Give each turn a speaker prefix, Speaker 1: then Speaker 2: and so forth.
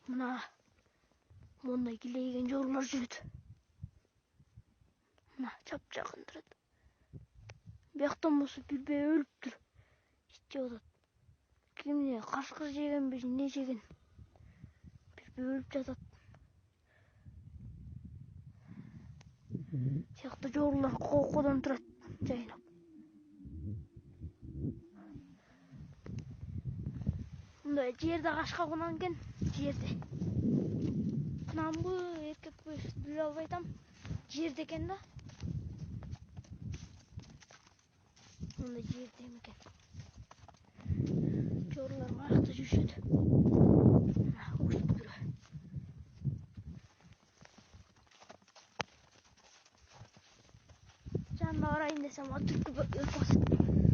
Speaker 1: Monday kileygen jorlar жүрüt. Çap жақын тұрады. Бияқтан болса бірбе өліп тұр. Іште оdat. Кімне қасқыр жеген бе, не жеген. Бірбе өліп жатады. Сияқты жорлар қоқодан тұрады. Жайнап. Мұндай жерді қашқа қонан кен. Жерде. Қынам ғой, еркек бөш біле албайтам. Жерде кен да. Мұндай жерде екен. Жорлар мақта жүршеді. Ұшып күрі. Жанына қарайын десем, түлкі өліп басып.